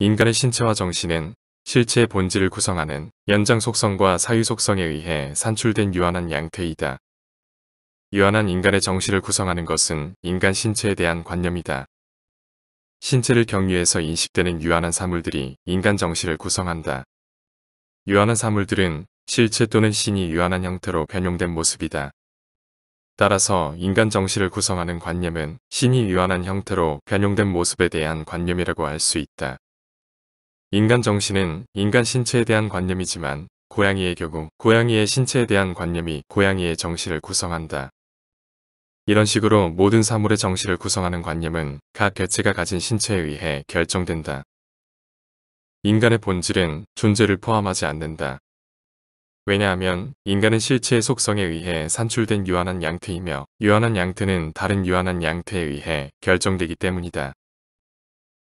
인간의 신체와 정신은 실체의 본질을 구성하는 연장 속성과 사유 속성에 의해 산출된 유한한 양태이다. 유한한 인간의 정신을 구성하는 것은 인간 신체에 대한 관념이다. 신체를 경유해서 인식되는 유한한 사물들이 인간 정신을 구성한다. 유한한 사물들은 실체 또는 신이 유한한 형태로 변용된 모습이다. 따라서 인간 정신을 구성하는 관념은 신이 유한한 형태로 변용된 모습에 대한 관념이라고 할 수 있다. 인간 정신은 인간 신체에 대한 관념이지만 고양이의 경우 고양이의 신체에 대한 관념이 고양이의 정신을 구성한다. 이런 식으로 모든 사물의 정신을 구성하는 관념은 각 개체가 가진 신체에 의해 결정된다. 인간의 본질은 존재를 포함하지 않는다. 왜냐하면 인간은 실체의 속성에 의해 산출된 유한한 양태이며 유한한 양태는 다른 유한한 양태에 의해 결정되기 때문이다.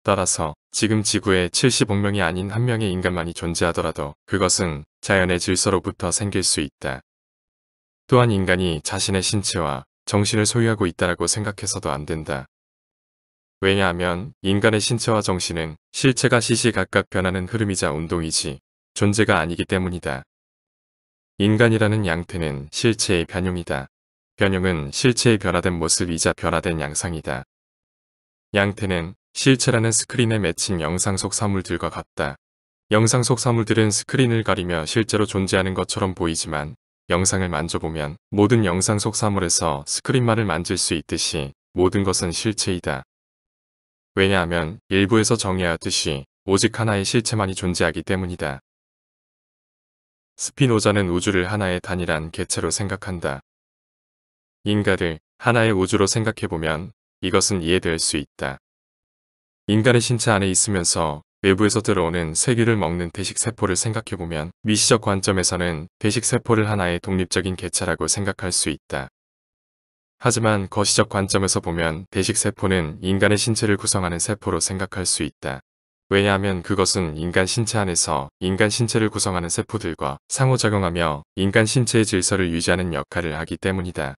따라서 지금 지구에 70억 명이 아닌 한 명의 인간만이 존재하더라도 그것은 자연의 질서로부터 생길 수 있다. 또한 인간이 자신의 신체와 정신을 소유하고 있다라고 생각해서도 안 된다. 왜냐하면 인간의 신체와 정신은 실체가 시시각각 변하는 흐름이자 운동이지 존재가 아니기 때문이다. 인간이라는 양태는 실체의 변형이다. 변형은 실체의 변화된 모습이자 변화된 양상이다. 양태는 실체라는 스크린에 맺힌 영상 속 사물들과 같다. 영상 속 사물들은 스크린을 가리며 실제로 존재하는 것처럼 보이지만 영상을 만져보면 모든 영상 속 사물에서 스크린만을 만질 수 있듯이 모든 것은 실체이다. 왜냐하면 일부에서 정의하였듯이 오직 하나의 실체만이 존재하기 때문이다. 스피노자는 우주를 하나의 단일한 개체로 생각한다. 인간을 하나의 우주로 생각해보면 이것은 이해될 수 있다. 인간의 신체 안에 있으면서 외부에서 들어오는 세균을 먹는 대식세포를 생각해보면 미시적 관점에서는 대식세포를 하나의 독립적인 개체라고 생각할 수 있다. 하지만 거시적 관점에서 보면 대식세포는 인간의 신체를 구성하는 세포로 생각할 수 있다. 왜냐하면 그것은 인간 신체 안에서 인간 신체를 구성하는 세포들과 상호작용하며 인간 신체의 질서를 유지하는 역할을 하기 때문이다.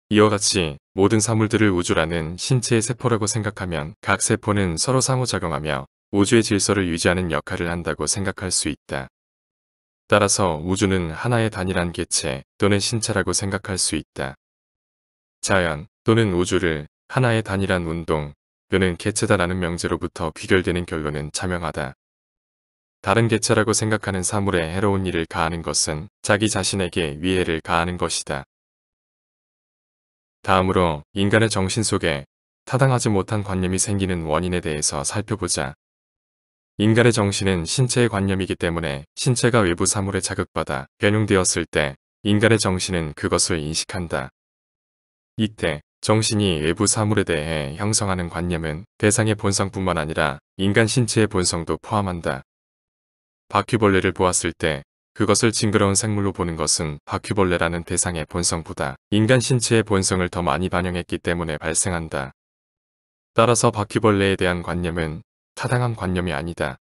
이와 같이 모든 사물들을 우주라는 신체의 세포라고 생각하면 각 세포는 서로 상호작용하며 우주의 질서를 유지하는 역할을 한다고 생각할 수 있다. 따라서 우주는 하나의 단일한 개체 또는 신체라고 생각할 수 있다. 자연 또는 우주를 하나의 단일한 운동 또는 개체다라는 명제로부터 귀결되는 결론은 자명하다. 다른 개체라고 생각하는 사물에 해로운 일을 가하는 것은 자기 자신에게 위해를 가하는 것이다. 다음으로 인간의 정신 속에 타당하지 못한 관념이 생기는 원인에 대해서 살펴보자. 인간의 정신은 신체의 관념이기 때문에 신체가 외부 사물에 자극받아 변용되었을 때 인간의 정신은 그것을 인식한다. 이때 정신이 외부 사물에 대해 형성하는 관념은 대상의 본성뿐만 아니라 인간 신체의 본성도 포함한다. 바퀴벌레를 보았을 때 그것을 징그러운 생물로 보는 것은 바퀴벌레라는 대상의 본성보다 인간 신체의 본성을 더 많이 반영했기 때문에 발생한다. 따라서 바퀴벌레에 대한 관념은 타당한 관념이 아니다.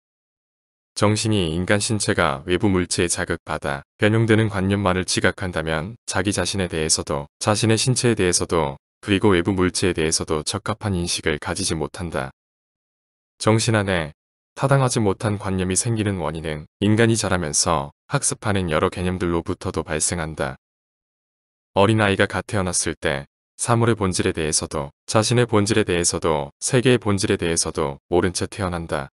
정신이 인간 신체가 외부 물체에 자극받아 변용되는 관념만을 지각한다면 자기 자신에 대해서도 자신의 신체에 대해서도 그리고 외부 물체에 대해서도 적합한 인식을 가지지 못한다. 정신 안에 타당하지 못한 관념이 생기는 원인은 인간이 자라면서 학습하는 여러 개념들로부터도 발생한다. 어린아이가 갓 태어났을 때 사물의 본질에 대해서도 자신의 본질에 대해서도 세계의 본질에 대해서도 모른 채 태어난다.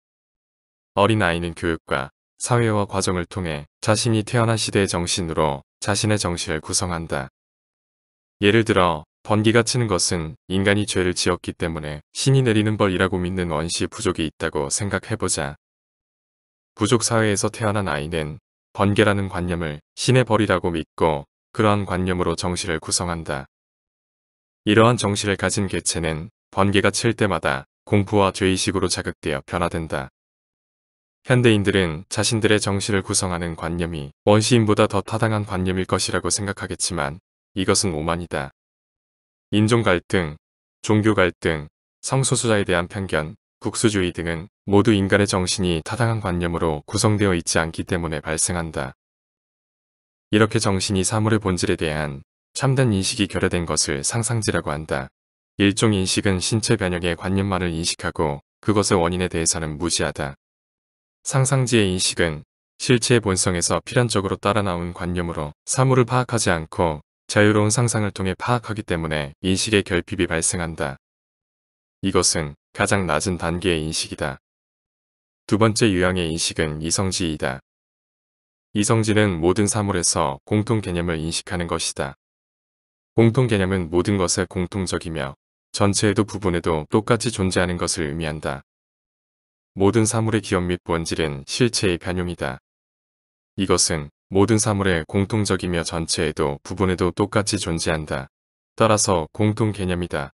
어린아이는 교육과 사회화 과정을 통해 자신이 태어난 시대의 정신으로 자신의 정신을 구성한다. 예를 들어 번개가 치는 것은 인간이 죄를 지었기 때문에 신이 내리는 벌이라고 믿는 원시 부족이 있다고 생각해보자. 부족 사회에서 태어난 아이는 번개라는 관념을 신의 벌이라고 믿고 그러한 관념으로 정신을 구성한다. 이러한 정신을 가진 개체는 번개가 칠 때마다 공포와 죄의식으로 자극되어 변화된다. 현대인들은 자신들의 정신을 구성하는 관념이 원시인보다 더 타당한 관념일 것이라고 생각하겠지만 이것은 오만이다. 인종 갈등, 종교 갈등, 성소수자에 대한 편견, 국수주의 등은 모두 인간의 정신이 타당한 관념으로 구성되어 있지 않기 때문에 발생한다. 이렇게 정신이 사물의 본질에 대한 참된 인식이 결여된 것을 상상지라고 한다. 일종 인식은 신체 변형의 관념만을 인식하고 그것의 원인에 대해서는 무지하다. 상상지의 인식은 실체의 본성에서 필연적으로 따라 나온 관념으로 사물을 파악하지 않고 자유로운 상상을 통해 파악하기 때문에 인식의 결핍이 발생한다. 이것은 가장 낮은 단계의 인식이다. 두 번째 유형의 인식은 이성지이다. 이성지는 모든 사물에서 공통 개념을 인식하는 것이다. 공통 개념은 모든 것에 공통적이며 전체에도 부분에도 똑같이 존재하는 것을 의미한다. 모든 사물의 기원 및 본질은 실체의 변용이다. 이것은 모든 사물의 공통적이며 전체에도 부분에도 똑같이 존재한다. 따라서 공통 개념이다.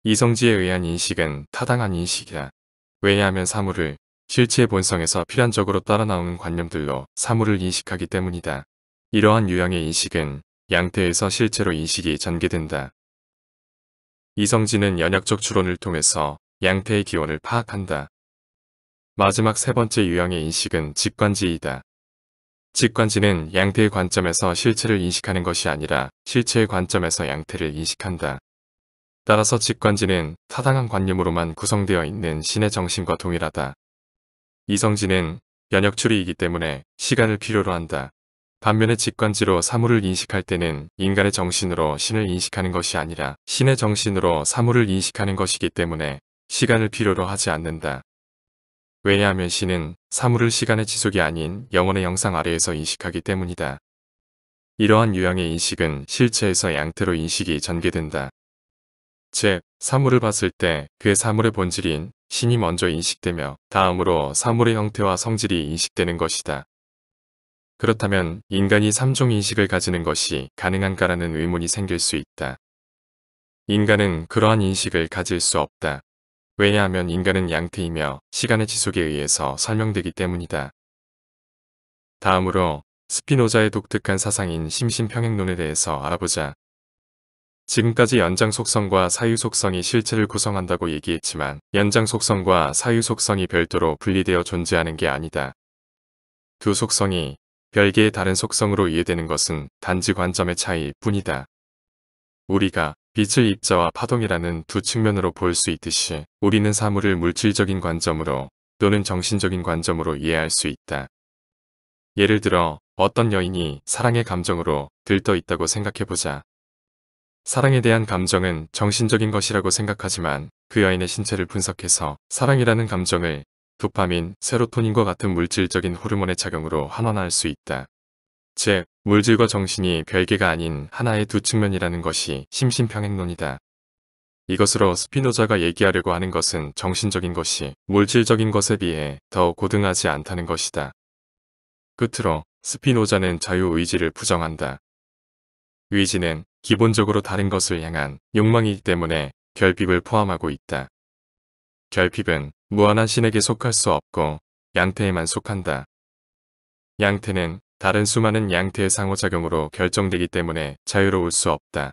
이성지에 의한 인식은 타당한 인식이다. 왜냐하면 사물을 실체의 본성에서 필연적으로 따라 나오는 관념들로 사물을 인식하기 때문이다. 이러한 유형의 인식은 양태에서 실체로 인식이 전개된다. 이성지는 연역적 추론을 통해서 양태의 기원을 파악한다. 마지막 세 번째 유형의 인식은 직관지이다. 직관지는 양태의 관점에서 실체를 인식하는 것이 아니라 실체의 관점에서 양태를 인식한다. 따라서 직관지는 타당한 관념으로만 구성되어 있는 신의 정신과 동일하다. 이성지는 연역추리이기 때문에 시간을 필요로 한다. 반면에 직관지로 사물을 인식할 때는 인간의 정신으로 신을 인식하는 것이 아니라 신의 정신으로 사물을 인식하는 것이기 때문에 시간을 필요로 하지 않는다. 왜냐하면 신은 사물을 시간의 지속이 아닌 영혼의 영상 아래에서 인식하기 때문이다. 이러한 유형의 인식은 실체에서 양태로 인식이 전개된다. 즉, 사물을 봤을 때 그 사물의 본질인 신이 먼저 인식되며 다음으로 사물의 형태와 성질이 인식되는 것이다. 그렇다면 인간이 3종 인식을 가지는 것이 가능한가라는 의문이 생길 수 있다. 인간은 그러한 인식을 가질 수 없다. 왜냐하면 인간은 양태이며 시간의 지속에 의해서 설명되기 때문이다. 다음으로 스피노자의 독특한 사상인 심신평행론에 대해서 알아보자. 지금까지 연장 속성과 사유 속성이 실체를 구성한다고 얘기했지만 연장 속성과 사유 속성이 별도로 분리되어 존재하는 게 아니다. 두 속성이 별개의 다른 속성으로 이해되는 것은 단지 관점의 차이일 뿐이다. 우리가 빛을 입자와 파동이라는 두 측면으로 볼 수 있듯이 우리는 사물을 물질적인 관점으로 또는 정신적인 관점으로 이해할 수 있다. 예를 들어 어떤 여인이 사랑의 감정으로 들떠 있다고 생각해보자. 사랑에 대한 감정은 정신적인 것이라고 생각하지만 그 여인의 신체를 분석해서 사랑이라는 감정을 도파민, 세로토닌과 같은 물질적인 호르몬의 작용으로 환원할 수 있다. 즉, 물질과 정신이 별개가 아닌 하나의 두 측면이라는 것이 심신평행론이다. 이것으로 스피노자가 얘기하려고 하는 것은 정신적인 것이 물질적인 것에 비해 더 고등하지 않다는 것이다. 끝으로 스피노자는 자유의지를 부정한다. 의지는 기본적으로 다른 것을 향한 욕망이기 때문에 결핍을 포함하고 있다. 결핍은 무한한 신에게 속할 수 없고 양태에만 속한다. 양태는 다른 수많은 양태의 상호작용으로 결정되기 때문에 자유로울 수 없다.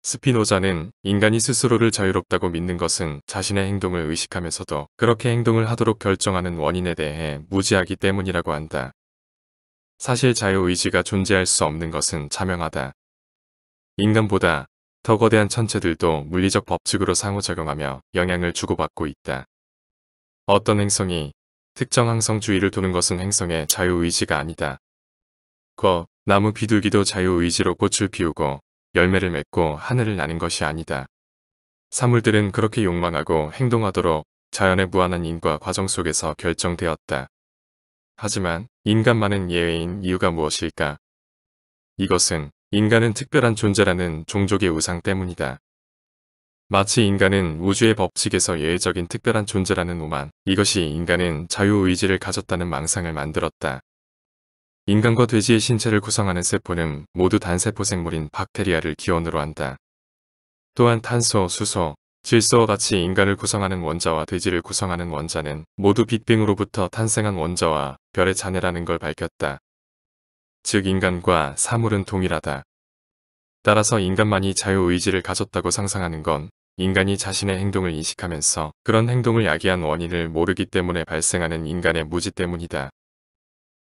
스피노자는 인간이 스스로를 자유롭다고 믿는 것은 자신의 행동을 의식하면서도 그렇게 행동을 하도록 결정하는 원인에 대해 무지하기 때문이라고 한다. 사실 자유의지가 존재할 수 없는 것은 자명하다. 인간보다 더 거대한 천체들도 물리적 법칙으로 상호작용하며 영향을 주고받고 있다. 어떤 행성이 특정 항성 주위를 도는 것은 행성의 자유의지가 아니다. 나무 비둘기도 자유의지로 꽃을 피우고 열매를 맺고 하늘을 나는 것이 아니다. 사물들은 그렇게 욕망하고 행동하도록 자연의 무한한 인과 과정 속에서 결정되었다. 하지만 인간만은 예외인 이유가 무엇일까? 이것은 인간은 특별한 존재라는 종족의 우상 때문이다. 마치 인간은 우주의 법칙에서 예외적인 특별한 존재라는 오만, 이것이 인간은 자유의지를 가졌다는 망상을 만들었다. 인간과 돼지의 신체를 구성하는 세포는 모두 단세포 생물인 박테리아를 기원으로 한다. 또한 탄소, 수소, 질소와 같이 인간을 구성하는 원자와 돼지를 구성하는 원자는 모두 빅뱅으로부터 탄생한 원자와 별의 자네라는 걸 밝혔다. 즉 인간과 사물은 동일하다. 따라서 인간만이 자유의지를 가졌다고 상상하는 건 인간이 자신의 행동을 인식하면서 그런 행동을 야기한 원인을 모르기 때문에 발생하는 인간의 무지 때문이다.